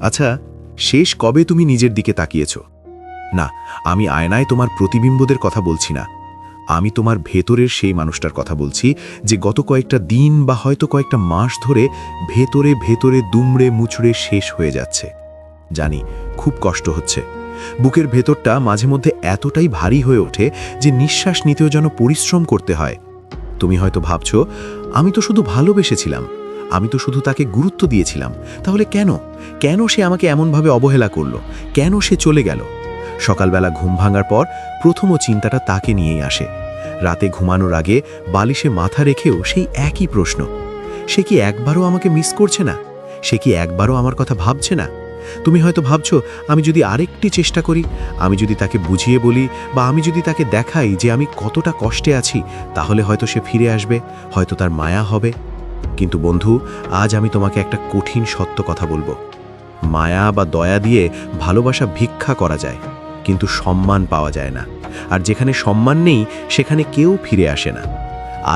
আচ্ছা, শেষ কবে তুমি নিজের দিকে তাকিয়েছ? না, আমি আয়নায় তোমার প্রতিবিম্বদের কথা বলছি না। আমি তোমার ভেতরের সেই মানুষটার কথা বলছি যে গত কয়েকটা দিন বা হয়তো কয়েকটা মাস ধরে ভেতরে ভেতরে দুমড়ে মুচড়ে শেষ হয়ে যাচ্ছে। জানি, খুব কষ্ট হচ্ছে। বুকের ভেতরটা মাঝে মধ্যে এতটাই ভারী হয়ে ওঠে যে নিঃশ্বাস নিতেও যেন পরিশ্রম করতে হয়। তুমি হয়তো ভাবছো, আমি তো শুধু ভালোবেসেছিলাম, আমি তো শুধু তাকে গুরুত্ব দিয়েছিলাম, তাহলে কেন সে আমাকে এমনভাবে অবহেলা করলো? কেন সে চলে গেল? সকালবেলা ঘুম ভাঙার পর প্রথম চিন্তাটা তাকে নিয়েই আসে। রাতে ঘুমানোর আগে বালিশে মাথা রেখেও সেই একই প্রশ্ন, সে কি একবারও আমাকে মিস করছে না? সে কি একবারও আমার কথা ভাবছে না? তুমি হয়তো ভাবছো, আমি যদি আরেকটি চেষ্টা করি, আমি যদি তাকে বুঝিয়ে বলি, বা আমি যদি তাকে দেখাই যে আমি কতটা কষ্টে আছি, তাহলে হয়তো সে ফিরে আসবে, হয়তো তার মায়া হবে। কিন্তু বন্ধু, আজ আমি তোমাকে একটা কঠিন সত্য কথা বলবো। মায়া বা দয়া দিয়ে ভালোবাসা ভিক্ষা করা যায়, কিন্তু সম্মান পাওয়া যায় না। আর যেখানে সম্মান নেই, সেখানে কেউ ফিরে আসে না।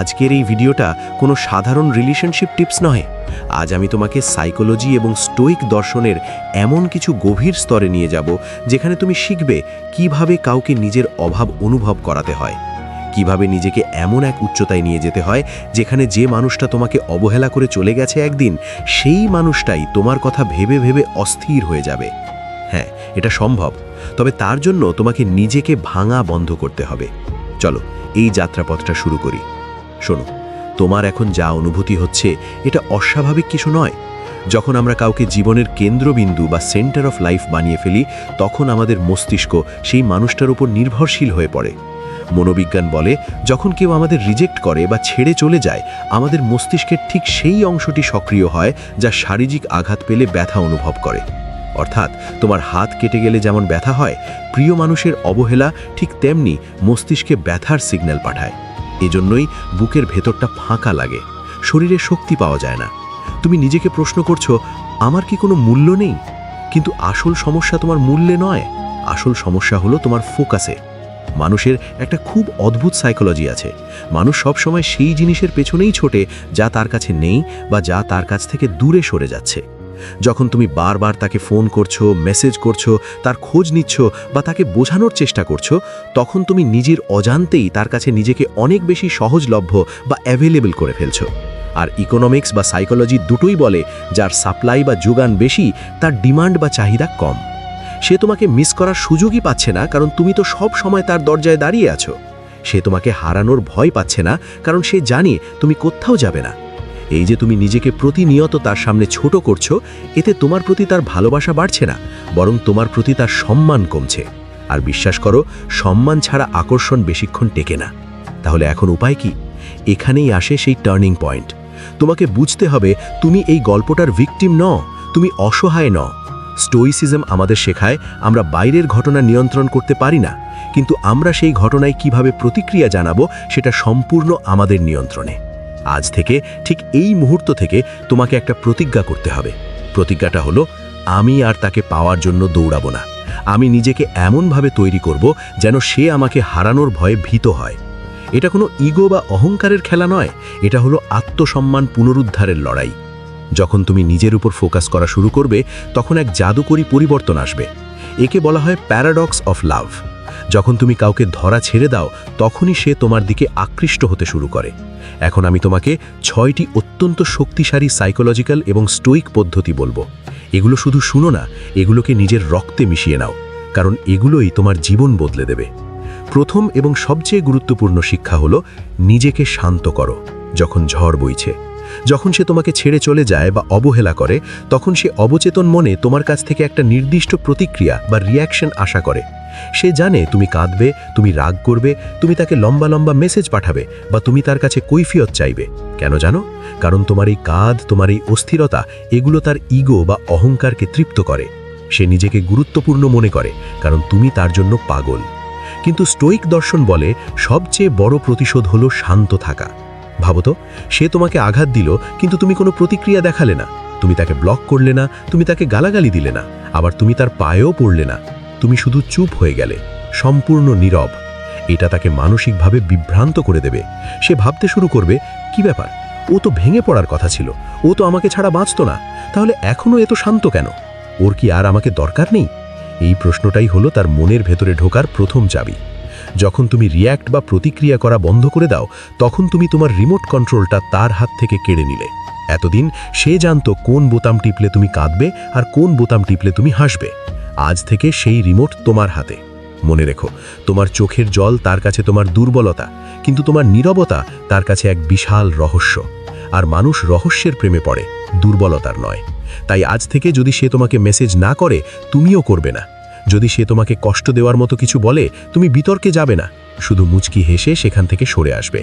আজকের এই ভিডিওটা কোনো সাধারণ রিলেশনশিপ টিপস নয়। আজ আমি তোমাকে সাইকোলজি এবং স্টোইক দর্শনের এমন কিছু গভীর স্তরে নিয়ে যাব, যেখানে তুমি শিখবে কিভাবে কাউকে নিজের অভাব অনুভব করাতে হয়, কিভাবে নিজেকে এমন এক উচ্চতায় নিয়ে যেতে হয় যেখানে যে মানুষটা তোমাকে অবহেলা করে চলে গেছে একদিন, সেই মানুষটাই তোমার কথা ভেবে ভেবে অস্থির হয়ে যাবে। হ্যাঁ, এটা সম্ভব, তবে তার জন্য তোমাকে নিজেকে ভাঙা বন্ধ করতে হবে। চলো, এই যাত্রাপথটা শুরু করি। শোনো, তোমার এখন যা অনুভূতি হচ্ছে, এটা অস্বাভাবিক কিছু নয়। যখন আমরা কাউকে জীবনের কেন্দ্রবিন্দু বা সেন্টার অফ লাইফ বানিয়ে ফেলি, তখন আমাদের মস্তিষ্ক সেই মানুষটার উপর নির্ভরশীল হয়ে পড়ে। মনোবিজ্ঞান বলে, যখন কেউ আমাদের রিজেক্ট করে বা ছেড়ে চলে যায়, আমাদের মস্তিষ্কের ঠিক সেই অংশটি সক্রিয় হয় যা শারীরিক আঘাত পেলে ব্যথা অনুভব করে। অর্থাৎ তোমার হাত কেটে গেলে যেমন ব্যথা হয়, প্রিয় মানুষের অবহেলা ঠিক তেমনি মস্তিষ্কে ব্যথার সিগন্যাল পাঠায়। এজন্যই বুকের ভেতরটা ফাঁকা লাগে, শরীরে শক্তি পাওয়া যায় না। তুমি নিজেকে প্রশ্ন করছো, আমার কি কোনো মূল্য নেই? কিন্তু আসল সমস্যা তোমার মূল্যে নয়, আসল সমস্যা হলো তোমার ফোকাসে। মানুষের একটা খুব অদ্ভুত সাইকোলজি আছে। মানুষ সবসময় সেই জিনিসের পেছনেই ছোটে যা তার কাছে নেই বা যা তার কাছ থেকে দূরে সরে যাচ্ছে। যখন তুমি বারবার তাকে ফোন করছো, মেসেজ করছো, তার খোঁজ নিচ্ছ বা তাকে বোঝানোর চেষ্টা করছো, তখন তুমি নিজের অজান্তেই তার কাছে নিজেকে অনেক বেশি সহজলভ্য বা অ্যাভেলেবল করে ফেলছো। আর ইকোনমিক্স বা সাইকোলজি দুটোই বলে, যার সাপ্লাই বা যোগান বেশি, তার ডিমান্ড বা চাহিদা কম। সে তোমাকে মিস করার সুযোগই পাচ্ছে না, কারণ তুমি তো সব সময় তার দরজায় দাঁড়িয়ে আছো। সে তোমাকে হারানোর ভয় পাচ্ছে না, কারণ সে জানে তুমি কোথাও যাবে না। এই যে তুমি নিজেকে প্রতিনিয়ত তার সামনে ছোট করছো, এতে তোমার প্রতি তার ভালোবাসা বাড়ছে না, বরং তোমার প্রতি তার সম্মান কমছে। আর বিশ্বাস করো, সম্মান ছাড়া আকর্ষণ বেশিক্ষণ টেকে না। তাহলে এখন উপায় কি? এখানেই আসে সেই টার্নিং পয়েন্ট। তোমাকে বুঝতে হবে, তুমি এই গল্পটার ভিকটিম নও, তুমি অসহায় নও। স্টোইসিজম আমাদের শেখায়, আমরা বাইরের ঘটনা নিয়ন্ত্রণ করতে পারি না, কিন্তু আমরা সেই ঘটনায় কিভাবে প্রতিক্রিয়া জানাবো, সেটা সম্পূর্ণ আমাদের নিয়ন্ত্রণে। আজ থেকে, ঠিক এই মুহূর্ত থেকে তোমাকে একটা প্রতিজ্ঞা করতে হবে। প্রতিজ্ঞাটা হলো, আমি আর তাকে পাওয়ার জন্য দৌড়াবো না। আমি নিজেকে এমনভাবে তৈরি করব যেন সে আমাকে হারানোর ভয়ে ভীত হয়। এটা কোনো ইগো বা অহংকারের খেলা নয়, এটা হলো আত্মসম্মান পুনরুদ্ধারের লড়াই। যখন তুমি নিজের উপর ফোকাস করা শুরু করবে, তখন এক জাদুকরী পরিবর্তন আসবে। একে বলা হয় প্যারাডক্স অফ লাভ। যখন তুমি কাউকে ধরা ছেড়ে দাও, তখনই সে তোমার দিকে আকৃষ্ট হতে শুরু করে। এখন আমি তোমাকে 6টি অত্যন্ত শক্তিশালী সাইকোলজিক্যাল এবং স্টোইক পদ্ধতি বলবো। এগুলো শুধু শুনো না, এগুলোকে নিজের রক্তে মিশিয়ে নাও, কারণ এগুলোই তোমার জীবন বদলে দেবে। প্রথম এবং সবচেয়ে গুরুত্বপূর্ণ শিক্ষা হলো, নিজেকে শান্ত করো। যখন ঝড় বইছে, যখন সে তোমাকে ছেড়ে চলে যায় বা অবহেলা করে, তখন সে অবচেতন মনে তোমার কাছ থেকে একটা নির্দিষ্ট প্রতিক্রিয়া বা রিঅ্যাকশন আশা করে। সে জানে তুমি কাঁদবে, তুমি রাগ করবে, তুমি তাকে লম্বা লম্বা মেসেজ পাঠাবে, বা তুমি তার কাছে কৈফিয়ত চাইবে। কেন জানো? কারণ তোমার এই কাঁধ, তোমার এই অস্থিরতা, এগুলো তার ইগো বা অহংকারকে তৃপ্ত করে। সে নিজেকে গুরুত্বপূর্ণ মনে করে, কারণ তুমি তার জন্য পাগল। কিন্তু স্টোইক দর্শন বলে, সবচেয়ে বড় প্রতিশোধ হলো শান্ত থাকা। ভাবো তো, সে তোমাকে আঘাত দিল, কিন্তু তুমি কোনো প্রতিক্রিয়া দেখালে না। তুমি তাকে ব্লক করলে না, তুমি তাকে গালাগালি দিলে না, আবার তুমি তার পায়েও পড়লে না। তুমি শুধু চুপ হয়ে গেলে, সম্পূর্ণ নীরব। এটা তাকে মানসিকভাবে বিভ্রান্ত করে দেবে। সে ভাবতে শুরু করবে, কি ব্যাপার, ও তো ভেঙে পড়ার কথা ছিল, ও তো আমাকে ছাড়া বাঁচত না, তাহলে এখনও এত শান্ত কেন? ওর কি আর আমাকে দরকার নেই? এই প্রশ্নটাই হলো তার মনের ভেতরে ঢোকার প্রথম চাবি। যখন তুমি রিয়্যাক্ট বা প্রতিক্রিয়া করা বন্ধ করে দাও, তখন তুমি তোমার রিমোট কন্ট্রোলটা তার হাত থেকে কেড়ে নিলে। এতদিন সে জানতো কোন বোতাম টিপলে তুমি কাঁদবে আর কোন বোতাম টিপলে তুমি হাসবে। আজ থেকে সেই রিমোট তোমার হাতে। মনে রেখো, তোমার চোখের জল তার কাছে তোমার দুর্বলতা, কিন্তু তোমার নীরবতা তার কাছে এক বিশাল রহস্য। আর মানুষ রহস্যের প্রেমে পড়ে, দুর্বলতার নয়। তাই আজ থেকে যদি সে তোমাকে মেসেজ না করে, তুমিও করবে না। যদি সে তোমাকে কষ্ট দেওয়ার মতো কিছু বলে, তুমি বিতর্কে যাবে না, শুধু মুচকি হেসে সেখান থেকে সরে আসবে।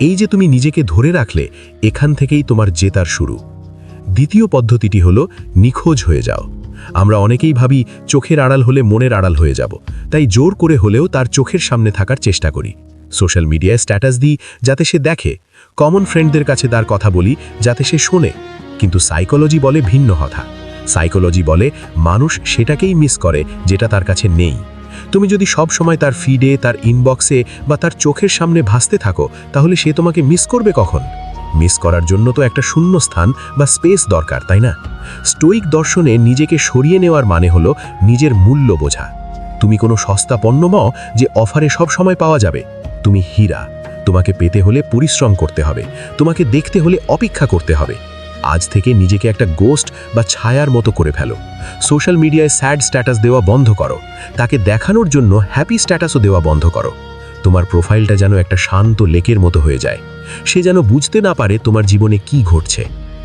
এই যে তুমি নিজেকে ধরে রাখলে, এখান থেকেই তোমার জেতার শুরু। দ্বিতীয় পদ্ধতিটি হলো নিখোঁজ হয়ে যাও। আমরা অনেকেই ভাবি চোখের আড়াল হলে মনের আড়াল হয়ে যাব, তাই জোর করে হলেও তার চোখের সামনে থাকার চেষ্টা করি। সোশ্যাল মিডিয়ায় স্ট্যাটাস দিই যাতে সে দেখে, কমন ফ্রেন্ডদের কাছে তার কথা বলি যাতে সে শোনে। কিন্তু সাইকোলজি বলে ভিন্ন কথা। সাইকোলজি বলে মানুষ সেটাকেই মিস করে যেটা তার কাছে নেই। তুমি যদি সব সময় তার ফিডে, তার ইনবক্সে বা তার চোখের সামনে ভাসতে থাকো, তাহলে সে তোমাকে মিস করবে কখন? মিস করার জন্য তো একটা শূন্য স্থান বা স্পেস দরকার, তাই না? স্টোইক দর্শনে নিজেকে সরিয়ে নেওয়ার মানে হলো নিজের মূল্য বোঝা। তুমি কোনো সস্তা পণ্য নও যে অফারে সব সময় পাওয়া যাবে। তুমি হীরা। তোমাকে পেতে হলে পরিশ্রম করতে হবে, তোমাকে দেখতে হলে অপেক্ষা করতে হবে। আজ থেকে নিজেকে একটা গোস্ট বা ছায়ার মতো করে ফেলো। সোশ্যাল মিডিয়ায় স্যাড স্ট্যাটাস দেওয়া বন্ধ করো, তাকে দেখানোর জন্য হ্যাপি স্ট্যাটাসও দেওয়া বন্ধ করো। তোমার প্রোফাইলটা যেন একটা শান্ত লেকের মতো হয়ে যায়। সে যেন বুঝতে না পারে তোমার জীবনে কি ঘটছে।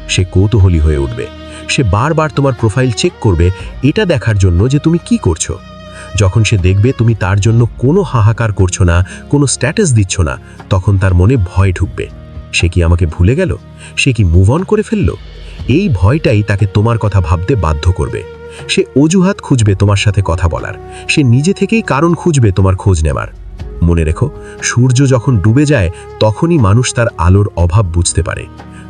সে কৌতূহলী হয়ে উঠবে। সে বারবার তোমার প্রোফাইল চেক করবে, এটা দেখার জন্য যে তুমি কি করছো। যখন সে দেখবে তুমি তার জন্য কোনো হাহাকার করছো না, কোনো স্ট্যাটাস দিচ্ছ না, তখন তার মনে ভয় ঢুকবে। সে কি আমাকে ভুলে গেল? সে কি মুভ অন করে ফেলল? এই ভয়টাই তাকে তোমার কথা ভাবতে বাধ্য করবে। সে অজুহাত খুঁজবে তোমার সাথে কথা বলার। সে নিজে থেকেই কারণ খুঁজবে তোমার খোঁজ নেবার। মনে রেখো, সূর্য যখন ডুবে যায় তখনই মানুষ তার আলোর অভাব বুঝতে পারে।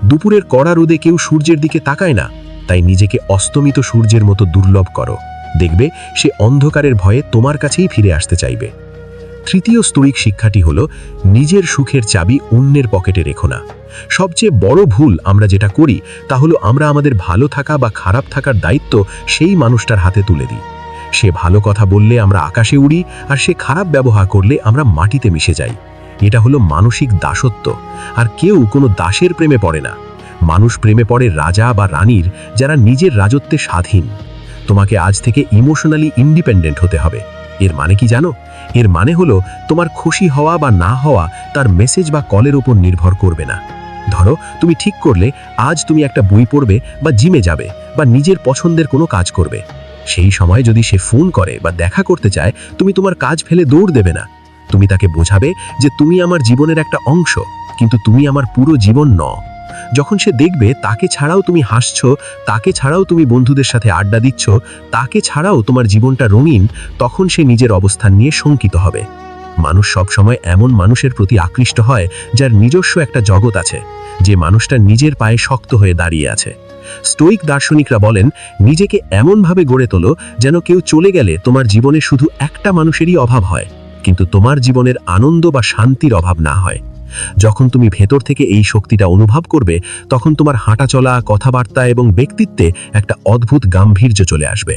দুপুরের কড়া রোদে কেউ সূর্যের দিকে তাকায় না, তাই নিজেকে অস্তমিত সূর্যের মতো দুর্লভ করো। দেখবে সে অন্ধকারের ভয়ে তোমার কাছেই ফিরে আসতে চাইবে। তৃতীয় স্তৈক শিক্ষাটি হলো নিজের সুখের চাবি অন্যের পকেটে রেখো না। সবচেয়ে বড় ভুল আমরা যেটা করি তা হলো আমরা আমাদের ভালো থাকা বা খারাপ থাকার দায়িত্ব সেই মানুষটার হাতে তুলে দিই। সে ভালো কথা বললে আমরা আকাশে উড়ি, আর সে খারাপ ব্যবহার করলে আমরা মাটিতে মিশে যাই। এটা হলো মানসিক দাসত্ব। আর কেউ কোনো দাসের প্রেমে পড়ে না। মানুষ প্রেমে পড়ে রাজা বা রানীর, যারা নিজের রাজত্বে স্বাধীন। তোমাকে আজ থেকে ইমোশনালি ইন্ডিপেন্ডেন্ট হতে হবে। এর মানে কি জানো? এর মানে হলো তোমার খুশি হওয়া বা না হওয়া তার মেসেজ বা কলের উপর নির্ভর করবে না। ধরো তুমি ঠিক করলে আজ তুমি একটা বই পড়বে বা জিমে যাবে বা নিজের পছন্দের কোনো কাজ করবে। সেই সময় যদি সে ফোন করে বা দেখা করতে চায়, তুমি তোমার কাজ ফেলে দৌড় দেবে না। তুমি তাকে বোঝাবে যে তুমি আমার জীবনের একটা অংশ, কিন্তু তুমি আমার পুরো জীবন নও। যখন সে দেখবে তাকে ছাড়াও তুমি হাসছো, তাকে ছাড়াও তুমি বন্ধুদের সাথে আড্ডা দিচ্ছ, তাকে ছাড়াও তোমার জীবনটা রঙিন, তখন সে নিজের অবস্থান নিয়ে শঙ্কিত হবে। মানুষ সবসময় এমন মানুষের প্রতি আকৃষ্ট হয় যার নিজস্ব একটা জগৎ আছে, যে মানুষটা নিজের পায়ে শক্ত হয়ে দাঁড়িয়ে আছে। স্টোইক দার্শনিকরা বলেন, নিজেকে এমনভাবে গড়ে তোলো যেন কেউ চলে গেলে তোমার জীবনে শুধু একটা মানুষেরই অভাব হয়, কিন্তু তোমার জীবনের আনন্দ বা শান্তির অভাব না হয়। যখন তুমি ভেতর থেকে এই শক্তিটা অনুভব করবে, তখন তোমার হাঁটা চলা, কথাবার্তা এবং ব্যক্তিত্বে একটা অদ্ভুত গাম্ভীর্য চলে আসবে।